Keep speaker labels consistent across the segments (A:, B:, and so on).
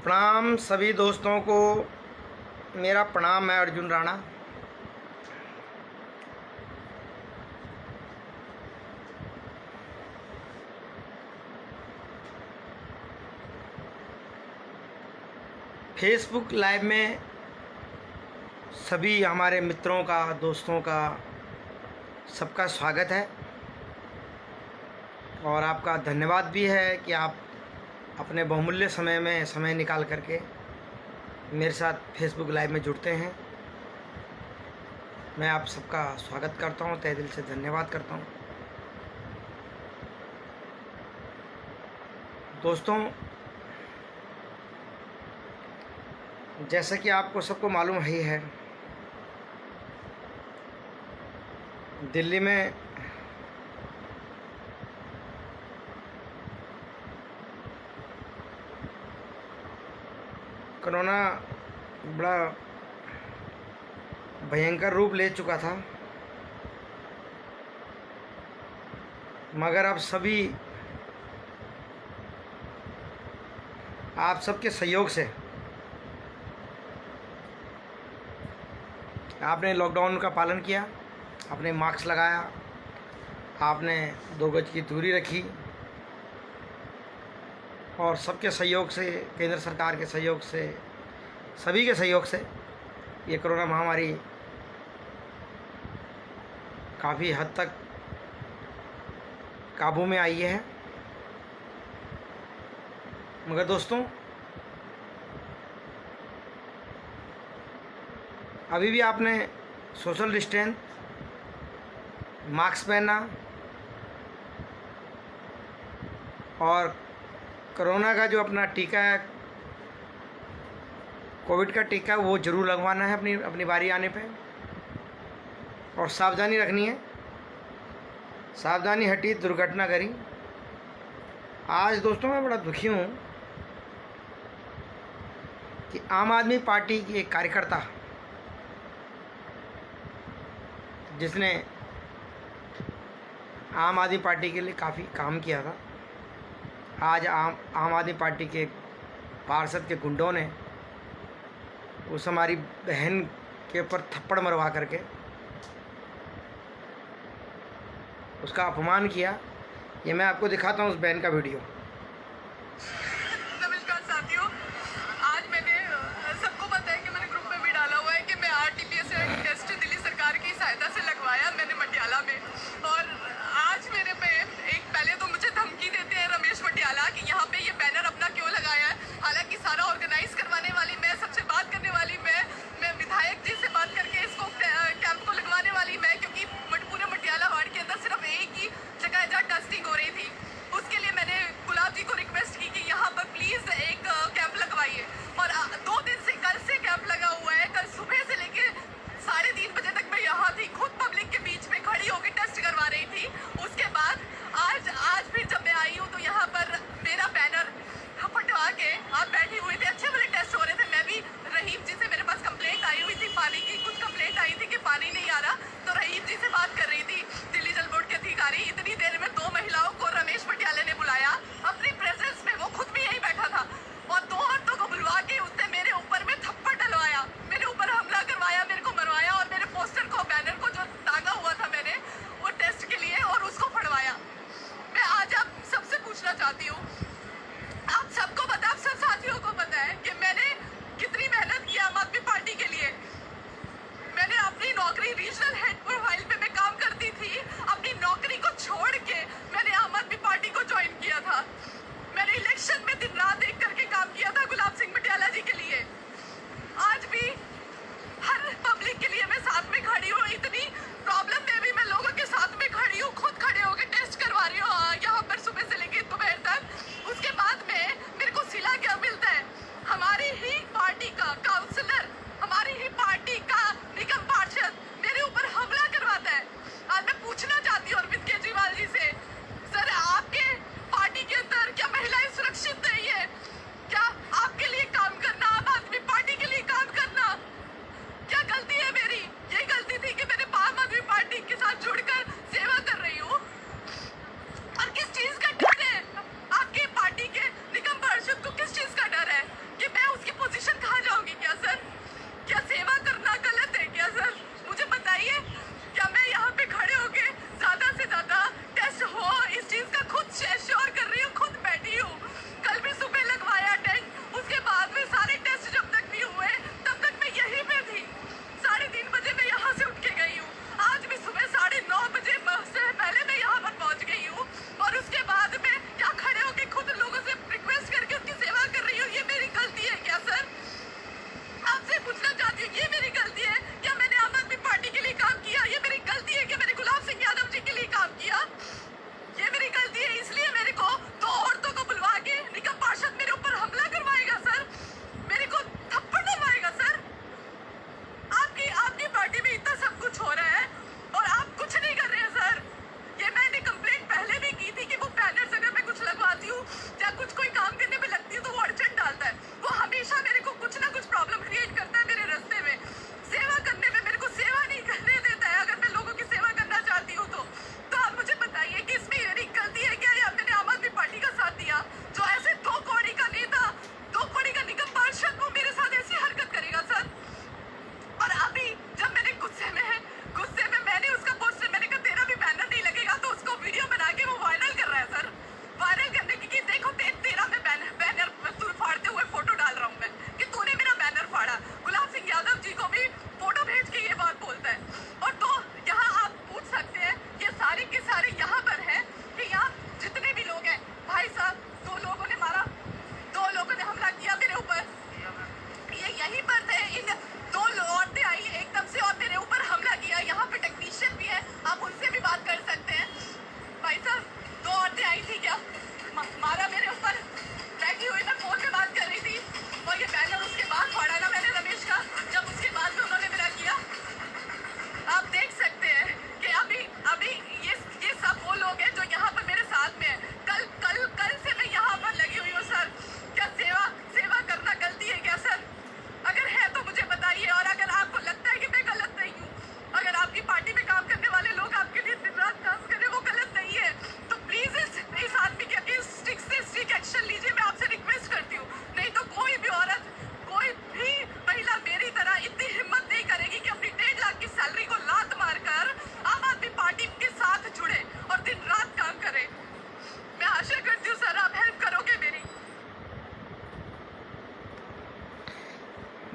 A: प्रणाम सभी दोस्तों को। मेरा प्रणाम। मैं अर्जुन राणा। फेसबुक लाइव में सभी हमारे मित्रों का, दोस्तों का, सबका स्वागत है और आपका धन्यवाद भी है कि आप अपने बहुमूल्य समय में समय निकाल करके मेरे साथ फेसबुक लाइव में जुड़ते हैं। मैं आप सबका स्वागत करता हूं, तहे दिल से धन्यवाद करता हूं। दोस्तों, जैसा कि आपको सबको मालूम ही है, दिल्ली में कोरोना बड़ा भयंकर रूप ले चुका था, मगर अब सभी आप सबके सहयोग से आपने लॉकडाउन का पालन किया, आपने मास्क लगाया, आपने 2 गज की दूरी रखी और सबके सहयोग से, केंद्र सरकार के सहयोग से, सभी के सहयोग से ये कोरोना महामारी काफ़ी हद तक काबू में आई है। मगर दोस्तों, अभी भी आपने सोशल डिस्टेंस, मास्क पहनना और कोरोना का जो अपना टीका है, कोविड का टीका, वो ज़रूर लगवाना है अपनी बारी आने पे और सावधानी रखनी है। सावधानी हटी दुर्घटना करी। आज दोस्तों मैं बड़ा दुखी हूँ कि आम आदमी पार्टी की एक कार्यकर्ता, जिसने आम आदमी पार्टी के लिए काफ़ी काम किया था, आज आम आदमी पार्टी के पार्षद के गुंडों ने उस हमारी बहन के ऊपर थप्पड़ मरवा करके उसका अपमान किया। ये मैं आपको दिखाता हूँ उस बहन का वीडियो।
B: नमस्कार साथियों, आज मैंने सबको पता है कि मैंने ग्रुप में भी डाला हुआ है कि मैं RT-PCR टेस्ट दिल्ली सरकार की सहायता से लगवाया मैंने मटियाला में। और आज मेरे पे पहले तो मुझे धमकी देते हैं रमेश मटियाला कि यहाँ पे ये बैनर अपना क्यों लगाया है। हालांकि सारा ऑर्गेनाइज करवाने वाली मैं, सबसे बात करने वाली मैं विधायक जी से बात करके इसको कैंप को लगवाने वाली मैं, क्योंकि पूरे मटियाला वार्ड के अंदर सिर्फ एक ही जगह है जहाँ टेस्टिंग हो रही थी। उसके लिए मैंने गुलाब जी को रिक्वेस्ट की कि यहाँ पर प्लीज़ एक कैंप लगवाइए। और 2 दिन से, कल से कैंप लगा हुआ है। कल सुबह से लेके 3:30 बजे तक मैं यहाँ थी, खुद पब्लिक के बीच में खड़ी होकर टेस्ट करवा रही थी।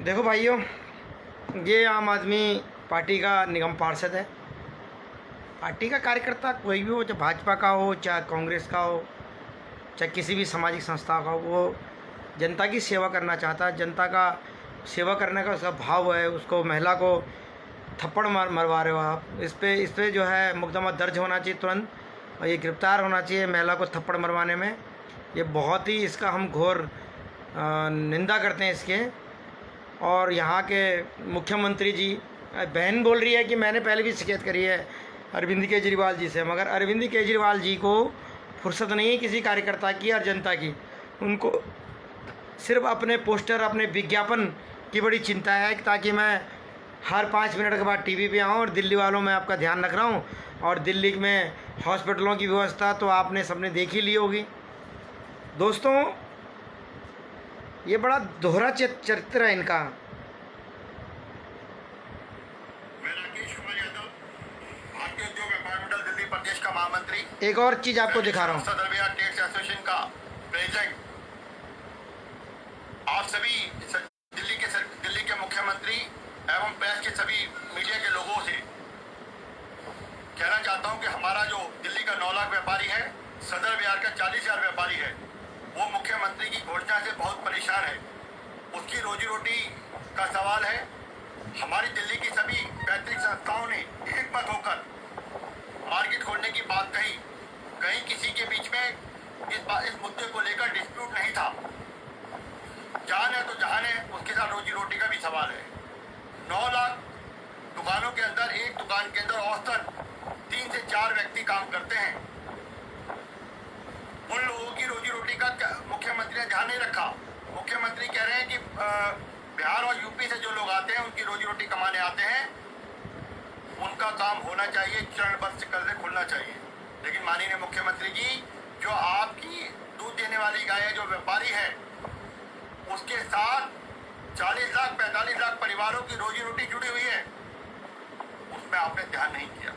A: देखो भाइयों, ये आम आदमी पार्टी का निगम पार्षद है। पार्टी का कार्यकर्ता कोई भी हो, चाहे भाजपा का हो, चाहे कांग्रेस का हो, चाहे किसी भी सामाजिक संस्था का हो, वो जनता की सेवा करना चाहता है। जनता का सेवा करने का उसका भाव है। उसको महिला को थप्पड़ मरवा रहे हो आप। इस पे जो है मुकदमा दर्ज होना चाहिए तुरंत, और ये गिरफ्तार होना चाहिए महिला को थप्पड़ मरवाने में। ये बहुत ही, इसका हम घोर निंदा करते हैं इसके। और यहाँ के मुख्यमंत्री जी, बहन बोल रही है कि मैंने पहले भी शिकायत करी है अरविंद केजरीवाल जी से, मगर अरविंद केजरीवाल जी को फुर्सत नहीं है किसी कार्यकर्ता की और जनता की। उनको सिर्फ अपने पोस्टर, अपने विज्ञापन की बड़ी चिंता है, ताकि मैं हर 5 मिनट के बाद टीवी पे आऊँ। और दिल्ली वालों में आपका ध्यान रख रहा हूँ, और दिल्ली में हॉस्पिटलों की व्यवस्था तो आपने सबने देख ही ली होगी। दोस्तों, ये बड़ा दोहरा चरित्र है इनका।
C: भारतीय उद्योग व्यापार मंडल दिल्ली प्रदेश का महामंत्री,
A: एक और चीज़ आपको दिखा रहा हूँ।
C: सदर बिहार ट्रेड्स एसोसिएशन का प्रेसिडेंट, आप सभी दिल्ली के मुख्यमंत्री एवं प्रेस के सभी मीडिया के लोगों से कहना चाहता हूं कि हमारा जो दिल्ली का 9 लाख व्यापारी है, सदर बिहार का 40,000 व्यापारी है, वो मुख्यमंत्री की घोषणा से बहुत परेशान है। उसकी रोजी रोटी का सवाल है। हमारी दिल्ली की सभी पैतृक संस्थाओं ने एक मत होकर मार्केट खोलने की बात कही। कहीं किसी के बीच में इस मुद्दे को लेकर डिस्प्यूट नहीं था। जान है तो जहान है, उसके साथ रोजी रोटी का भी सवाल है। 9 लाख दुकानों के अंदर, एक दुकान के अंदर औसतन 3 से 4 व्यक्ति काम करते हैं। उन लोगों की रोजी रोटी का मुख्यमंत्री ने ध्यान नहीं रखा। मुख्यमंत्री कह रहे हैं कि बिहार और यूपी से जो लोग आते हैं, उनकी रोजी रोटी कमाने आते हैं, उनका काम होना चाहिए, चरणबद्ध से खुलना चाहिए। लेकिन माननीय मुख्यमंत्री जी, जो आपकी दूध देने वाली गाय जो व्यापारी है, उसके साथ 40 लाख 45 लाख परिवारों की रोजी रोटी जुड़ी हुई है, उसमें आपने ध्यान नहीं किया।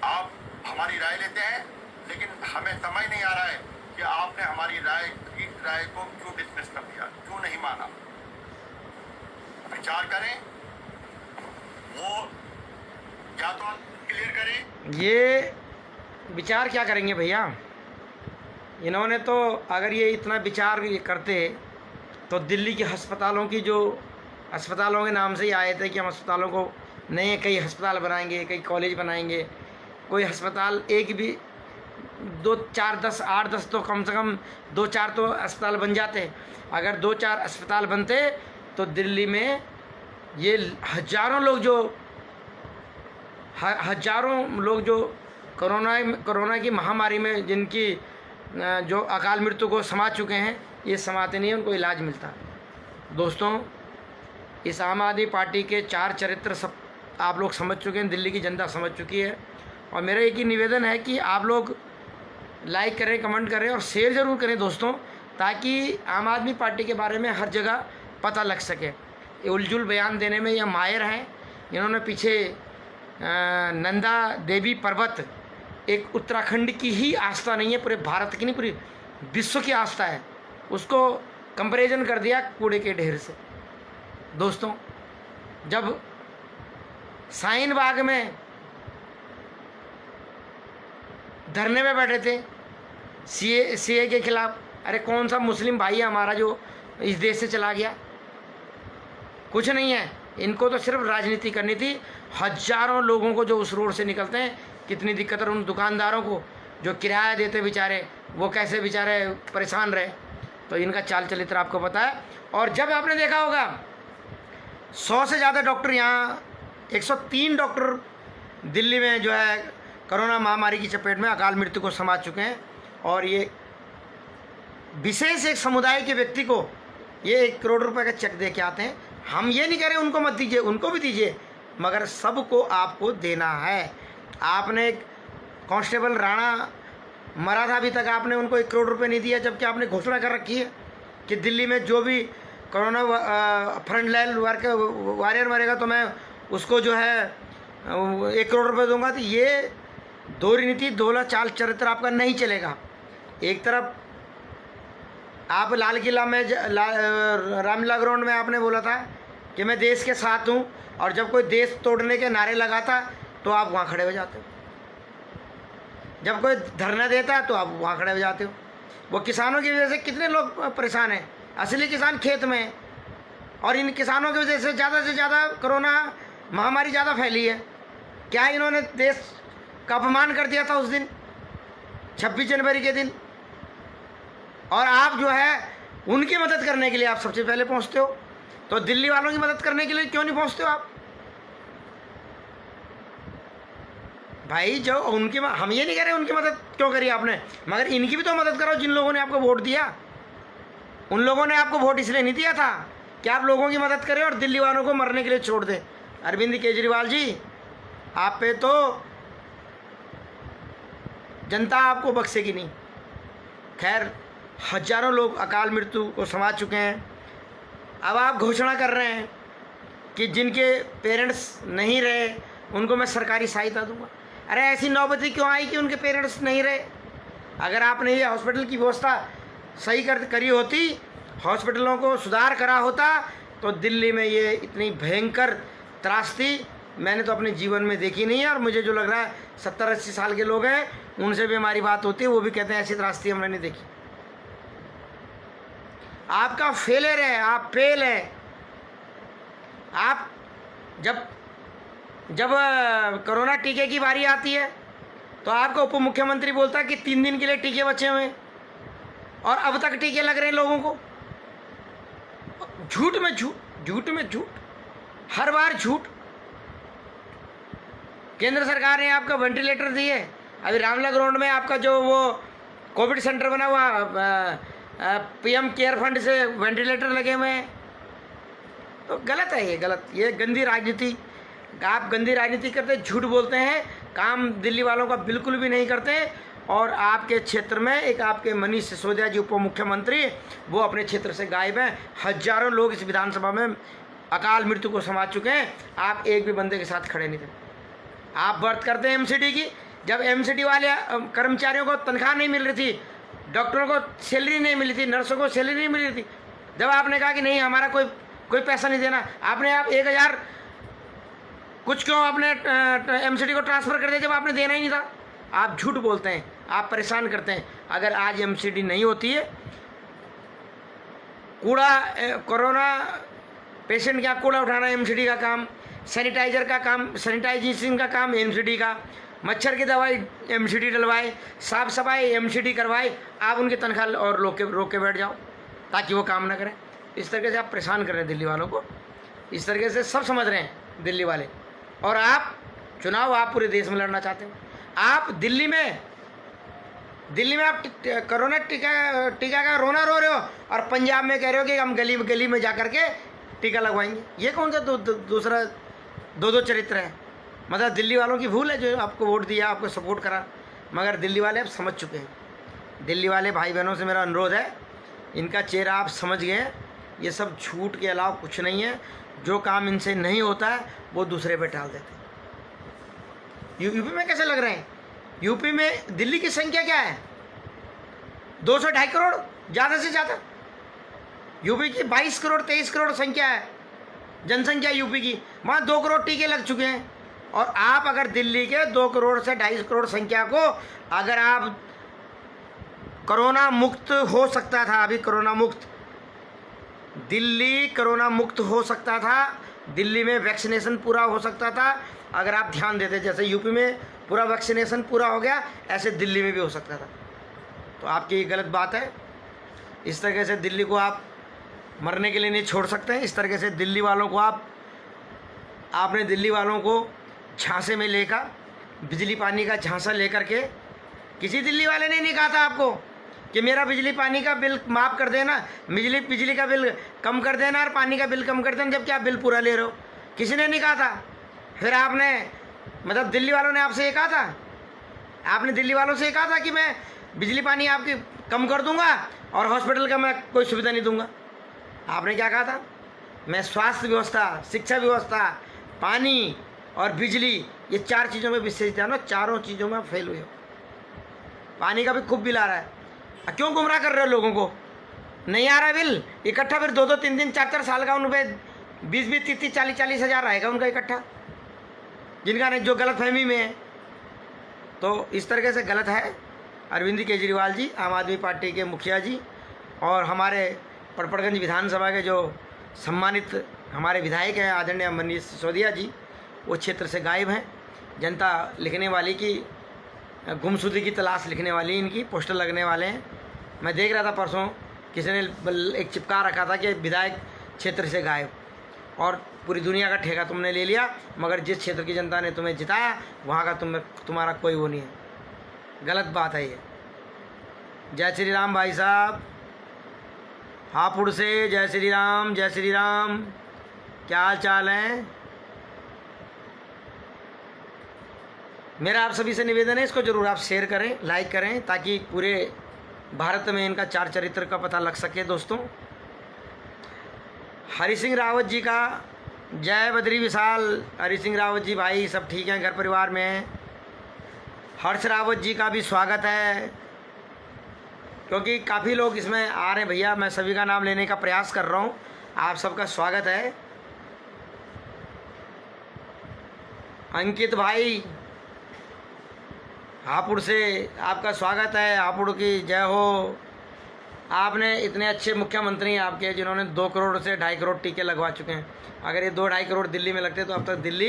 C: आप हमारी राय लेते हैं, लेकिन हमें समझ नहीं आ रहा है कि आपने हमारी राय को क्यों डिसमिस कर दिया, क्यों नहीं माना। विचार करें, वो या तो क्लियर करें।
A: ये विचार क्या करेंगे भैया? इन्होंने तो, अगर ये इतना विचार करते तो दिल्ली के अस्पतालों की, जो अस्पतालों के नाम से ही आए थे कि हम अस्पतालों को नए कई अस्पताल बनाएंगे, कई कॉलेज बनाएंगे, कोई अस्पताल एक भी 2 4 10 8 10 तो कम से कम 2 4 तो अस्पताल बन जाते। अगर 2 4 अस्पताल बनते तो दिल्ली में ये हजारों लोग जो कोरोना की महामारी में जिनकी जो अकाल मृत्यु को समा चुके हैं, ये समाते नहीं, उनको इलाज मिलता। दोस्तों, इस आम आदमी पार्टी के 4 चरित्र सब आप लोग समझ चुके हैं, दिल्ली की जनता समझ चुकी है। और मेरा एक ही निवेदन है कि आप लोग लाइक करें, कमेंट करें और शेयर ज़रूर करें दोस्तों, ताकि आम आदमी पार्टी के बारे में हर जगह पता लग सके। ये उलझुल बयान देने में यह माहिर हैं। इन्होंने पीछे नंदा देवी पर्वत, एक उत्तराखंड की ही आस्था नहीं है, पूरे भारत की नहीं, पूरी विश्व की आस्था है, उसको कंपैरिजन कर दिया कूड़े के ढेर से। दोस्तों, जब शाहीन बाग में धरने में बैठे थे सीए के खिलाफ, अरे कौन सा मुस्लिम भाई है हमारा जो इस देश से चला गया? कुछ नहीं है। इनको तो सिर्फ राजनीति करनी थी। हजारों लोगों को जो उस रोड से निकलते हैं, कितनी दिक्कत है उन दुकानदारों को जो किराया देते बेचारे, वो कैसे बेचारे परेशान रहे। तो इनका चाल चरित्र आपको पता है। और जब आपने देखा होगा 100 से ज़्यादा डॉक्टर, यहाँ 103 डॉक्टर दिल्ली में जो है कोरोना महामारी की चपेट में अकाल मृत्यु को समा चुके हैं। और ये विशेष एक समुदाय के व्यक्ति को ये 1 करोड़ रुपए का चेक दे के आते हैं। हम ये नहीं कह रहे उनको मत दीजिए, उनको भी दीजिए, मगर सबको आपको देना है। आपने कांस्टेबल राणा मरा था, अभी तक आपने उनको 1 करोड़ रुपए नहीं दिया, जबकि आपने घोषणा कर रखी है कि दिल्ली में जो भी कोरोना फ्रंट लाइन वॉरियर मरेगा तो मैं उसको जो है 1 करोड़ रुपए दूंगा। तो ये दोहरी नीति, दोहरा चाल चरित्र आपका नहीं चलेगा। एक तरफ आप लाल किला में रामलीला ग्राउंड में आपने बोला था कि मैं देश के साथ हूँ, और जब कोई देश तोड़ने के नारे लगाता तो आप वहाँ खड़े हो जाते हो, जब कोई धरना देता तो आप वहाँ खड़े हो जाते हो। वो किसानों की वजह से कितने लोग परेशान हैं, असली किसान खेत में हैं, और इन किसानों की वजह से ज़्यादा कोरोना महामारी ज़्यादा फैली है। क्या इन्होंने देश का अपमान कर दिया था उस दिन 26 जनवरी के दिन, और आप जो है उनकी मदद करने के लिए आप सबसे पहले पहुंचते हो, तो दिल्ली वालों की मदद करने के लिए क्यों नहीं पहुंचते हो आप भाई? जो उनकी, हम ये नहीं कह रहे उनकी मदद क्यों करी आपने, मगर इनकी भी तो मदद करो जिन लोगों ने आपको वोट दिया। उन लोगों ने आपको वोट इसलिए नहीं दिया था कि आप लोगों की मदद करें और दिल्ली वालों को मरने के लिए छोड़ दें। अरविंद केजरीवाल जी, आप पे तो जनता आपको बख्शेगी नहीं। खैर, हजारों लोग अकाल मृत्यु को संभाल चुके हैं। अब आप घोषणा कर रहे हैं कि जिनके पेरेंट्स नहीं रहे उनको मैं सरकारी सहायता दूंगा। अरे ऐसी नौबती क्यों आई कि उनके पेरेंट्स नहीं रहे? अगर आपने ये हॉस्पिटल की व्यवस्था सही करी होती, हॉस्पिटलों को सुधार करा होता, तो दिल्ली में ये इतनी भयंकर त्रासदी मैंने तो अपने जीवन में देखी नहीं है। और मुझे जो लग रहा है 70-80 साल के लोग हैं, उनसे भी हमारी बात होती है, वो भी कहते हैं ऐसी त्रासदी हमने नहीं देखी। आपका फेलियर है, आप फेल है। आप जब कोरोना टीके की बारी आती है तो आपका उप मुख्यमंत्री बोलता है कि 3 दिन के लिए टीके बचे हुए हैं, और अब तक टीके लग रहे हैं लोगों को। झूठ में झूठ, झूठ में झूठ, हर बार झूठ। केंद्र सरकार ने आपका वेंटिलेटर दिए, अभी रामलीला ग्राउंड में आपका जो वो कोविड सेंटर बना हुआ, पीएम केयर फंड से वेंटिलेटर लगे हुए हैं। तो गलत है, ये गलत, ये गंदी राजनीति। आप गंदी राजनीति करते, झूठ बोलते हैं, काम दिल्ली वालों का बिल्कुल भी नहीं करते। और आपके क्षेत्र में एक आपके मनीष सिसोदिया जी उप मुख्यमंत्री, वो अपने क्षेत्र से गायब हैं। हजारों लोग इस विधानसभा में अकाल मृत्यु को संभाल चुके हैं, आप एक भी बंदे के साथ खड़े नहीं थे। आप बात करते हैं एमसीडी की, जब एमसीडी वाले कर्मचारियों को तनख्वाह नहीं मिल रही थी, डॉक्टरों को सैलरी नहीं मिली थी, नर्सों को सैलरी नहीं मिल रही थी, जब आपने कहा कि नहीं हमारा कोई पैसा नहीं देना, आपने आप 1000 कुछ क्यों आपने एमसीडी को ट्रांसफ़र कर दिया जब आपने देना ही नहीं था? आप झूठ बोलते हैं, आप परेशान करते हैं। अगर आज एमसीडी नहीं होती है, कूड़ा कोरोना पेशेंट का कूड़ा उठाना एमसीडी का काम, सैनिटाइजर का काम, सैनिटाइजेशन का काम एमसीडी का, मच्छर की दवाई एमसीडी डलवाए, साफ सफाई एमसीडी करवाए, आप उनकी तनख्वाह और रोक के बैठ जाओ ताकि वो काम ना करें। इस तरीके से आप परेशान कर रहे हैं दिल्ली वालों को, इस तरीके से सब समझ रहे हैं दिल्ली वाले। और आप चुनाव आप पूरे देश में लड़ना चाहते हो। आप दिल्ली में आप कोरोना टीका का रोना रो रहे हो, और पंजाब में कह रहे हो कि हम गली गली में जा कर के टीका लगवाएंगे। ये कौन सा दूसरा दो चरित्र है? मतलब दिल्ली वालों की भूल है जो आपको वोट दिया, आपको सपोर्ट करा, मगर दिल्ली वाले अब समझ चुके हैं। दिल्ली वाले भाई बहनों से मेरा अनुरोध है, इनका चेहरा आप समझ गए, ये सब झूठ के अलावा कुछ नहीं है। जो काम इनसे नहीं होता है वो दूसरे पे टाल देते हैं। यूपी में कैसे लग रहे हैं? यूपी में दिल्ली की संख्या क्या है? 200-2.5 करोड़ ज़्यादा से ज़्यादा। यूपी की 22 करोड़ 23 करोड़ संख्या है, जनसंख्या यूपी की। वहाँ 2 करोड़ टीके लग चुके हैं। और आप अगर दिल्ली के 2 करोड़ से 2.5 करोड़ संख्या को अगर आप कोरोना मुक्त हो सकता था, अभी कोरोना मुक्त दिल्ली कोरोना मुक्त हो सकता था, दिल्ली में वैक्सीनेशन पूरा हो सकता था अगर आप ध्यान देते। जैसे यूपी में पूरा वैक्सीनेशन पूरा हो गया, ऐसे दिल्ली में भी हो सकता था। तो आपकी ये गलत बात है। इस तरीके से दिल्ली को आप मरने के लिए नहीं छोड़ सकते। इस तरीके से दिल्ली वालों को आपने दिल्ली वालों को झांसे में लेकर, बिजली पानी का झांसा लेकर के, किसी दिल्ली वाले ने नहीं कहा था आपको कि मेरा बिजली पानी का बिल माफ़ कर देना, बिजली का बिल कम कर देना और पानी का बिल कम कर देना, जबकि आप बिल पूरा ले रहे हो। किसी ने नहीं कहा था। फिर आपने मतलब दिल्ली वालों ने आपसे ये कहा था, आपने दिल्ली वालों से ये कहा था कि मैं बिजली पानी आपकी कम कर दूंगा और हॉस्पिटल का मैं कोई सुविधा नहीं दूंगा। आपने क्या कहा था? मैं स्वास्थ्य व्यवस्था, शिक्षा व्यवस्था, पानी और बिजली, ये 4 चीज़ों में विशेष ध्यान, 4 चीज़ों में फेल हुए हो। पानी का भी खूब बिल आ रहा है। क्यों गुमराह कर रहे हो लोगों को? नहीं आ रहा बिल इकट्ठा, फिर 2-2, 3-3, 4-4 साल का उन पे 20-20, 30-30, 40-40 हज़ार आएगा उनका इकट्ठा, जिनका नहीं, जो गलत फहमी में है। तो इस तरीके से गलत है। अरविंद केजरीवाल जी, आम आदमी पार्टी के मुखिया जी, और हमारे पड़पड़गंज विधानसभा के जो सम्मानित हमारे विधायक हैं आदरणीय मनीष सिसोदिया जी, वो क्षेत्र से गायब हैं। जनता लिखने वाली की गुमशुदगी की तलाश लिखने वाली इनकी पोस्टर लगने वाले हैं। मैं देख रहा था परसों किसी ने एक चिपका रखा था कि विधायक क्षेत्र से गायब, और पूरी दुनिया का ठेका तुमने ले लिया, मगर जिस क्षेत्र की जनता ने तुम्हें जिताया वहाँ का तुम्हारा कोई वो नहीं है। गलत बात है ये। जय श्री राम भाई साहब, हापुड़ से जय श्री राम, जय श्री राम। क्या हाल चाल है? मेरा आप सभी से निवेदन है, इसको जरूर आप शेयर करें, लाइक करें, ताकि पूरे भारत में इनका चार चरित्र का पता लग सके। दोस्तों, हरि सिंह रावत जी का जय बद्री विशाल। हरि सिंह रावत जी भाई सब ठीक हैं, घर परिवार में हैं। हर्ष रावत जी का भी स्वागत है, क्योंकि काफ़ी लोग इसमें आ रहे हैं भैया, मैं सभी का नाम लेने का प्रयास कर रहा हूँ। आप सबका स्वागत है। अंकित भाई हापुड़ से आपका स्वागत है, हापुड़ की जय हो। आपने इतने अच्छे मुख्यमंत्री आपके, जिन्होंने 2 करोड़ से 2.5 करोड़ टीके लगवा चुके हैं। अगर ये 2-2.5 करोड़ दिल्ली में लगते तो अब तक दिल्ली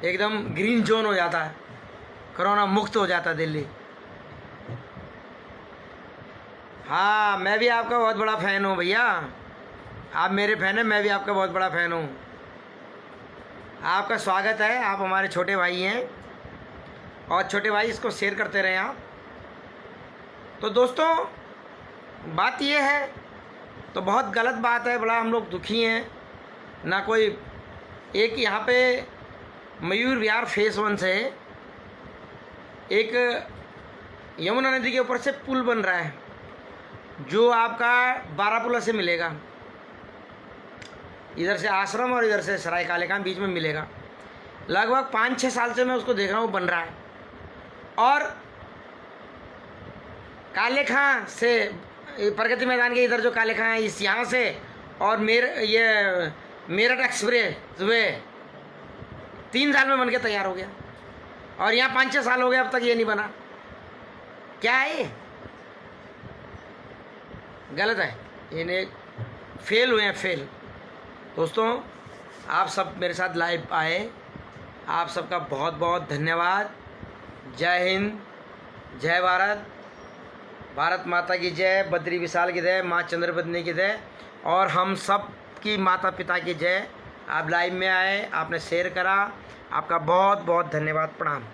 A: एकदम ग्रीन जोन हो जाता है, कोरोना मुक्त हो जाता दिल्ली। हाँ, मैं भी आपका बहुत बड़ा फ़ैन हूँ भैया, आप मेरे फ़ैन हैं, मैं भी आपका बहुत बड़ा फ़ैन हूँ। आपका स्वागत है, आप हमारे छोटे भाई हैं, और छोटे भाई इसको शेयर करते रहें आप। तो दोस्तों, बात ये है, तो बहुत गलत बात है, बड़ा हम लोग दुखी हैं ना। कोई एक यहाँ पे मयूर विहार फेस 1 से एक यमुना नदी के ऊपर से पुल बन रहा है, जो आपका बारापुला से मिलेगा, इधर से आश्रम और इधर से सराय काले खां बीच में मिलेगा। लगभग 5-6 साल से मैं उसको देख रहा हूँ बन रहा है, और काले खां से प्रगति मैदान के इधर जो काले खां है, इस यहाँ से, और मेरठ एक्सप्रेस वे 3 साल में बन के तैयार हो गया, और यहाँ 5-6 साल हो गए अब तक ये नहीं बना। क्या है ये? गलत है, इन्हें फेल हुए हैं, फेल। दोस्तों, आप सब मेरे साथ लाइव आए, आप सबका बहुत बहुत धन्यवाद। जय हिंद, जय भारत, भारत माता की जय, बद्री विशाल की जय, माँ चंद्रबदनी की जय, और हम सब की माता पिता की जय। आप लाइव में आए, आपने शेयर करा, आपका बहुत बहुत धन्यवाद, प्रणाम।